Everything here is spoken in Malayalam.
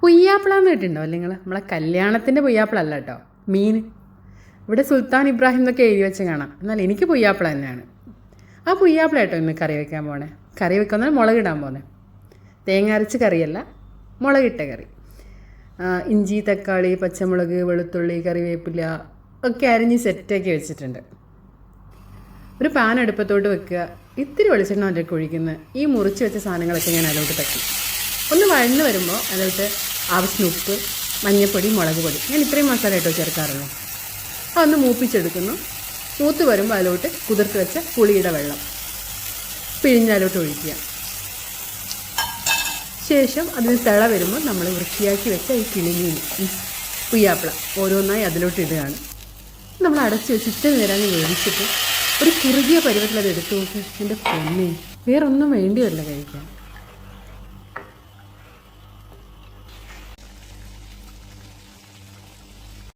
പുയ്യാപ്പിള എന്ന് കേട്ടിട്ടുണ്ടോ നിങ്ങൾ? നമ്മളെ കല്യാണത്തിൻ്റെ പുയ്യാപ്പിള അല്ല കേട്ടോ, മീൻ. ഇവിടെ സുൽത്താൻ ഇബ്രാഹിം എന്നൊക്കെ എഴുതി വെച്ച് കാണാം. എന്നാൽ എനിക്ക് പുയ്യാപ്പിള തന്നെയാണ്. ആ പുയ്യാപ്പിള കേട്ടോ ഇന്ന് കറി വയ്ക്കാൻ പോണേ. കറി വെക്കുന്നത് മുളകിടാൻ പോണേ. തേങ്ങ അരച്ച് കറിയല്ല, മുളകിട്ട കറി. ഇഞ്ചി, തക്കാളി, പച്ചമുളക്, വെളുത്തുള്ളി, കറിവേപ്പില ഒക്കെ അരിഞ്ഞ് സെറ്റാക്കി വെച്ചിട്ടുണ്ട്. ഒരു പാൻ അടുപ്പത്തോട്ട് വെക്കുക. ഇത്തിരി വെളിച്ചെണ്ണ അതിലേക്ക് ഒഴിക്കുന്ന ഈ മുറിച്ച് വെച്ച സാധനങ്ങളൊക്കെ ഞാൻ അതിലോട്ട് തട്ടി ഒന്ന് വഴന്ന് വരുമ്പോൾ അതിലോട്ട് ആവശ്യത്തിന് ഉപ്പ്, മഞ്ഞൾപ്പൊടി, മുളക് പൊടി, ഞാൻ ഇത്രയും മസാല കേട്ടോ ചേർക്കാറുള്ളൂ. അതൊന്ന് മൂപ്പിച്ചെടുക്കുന്നു. മൂത്ത് വരുമ്പോൾ അതിലോട്ട് കുതിർത്ത് വെച്ച പുളിയുടെ വെള്ളം പിഴിഞ്ഞതിലോട്ട് ഒഴിക്കുക. ശേഷം അതിന് തിള വരുമ്പോൾ നമ്മൾ വൃത്തിയാക്കി വെച്ച ഈ കിളിമീൻ, പുയ്യാപ്പിള ഓരോന്നായി അതിലോട്ട് ഇടുകയാണ്. നമ്മൾ അടച്ച് വെച്ച് ഇച്ചിരി നേരം വേവിച്ചിട്ട് ഒരു കുറുകിയ പരുവത്തിൽ അത് എടുത്തു നോക്കി. എൻ്റെ പൊന്നേ, വേറൊന്നും വേണ്ടി വരില്ല കഴിക്കാൻ.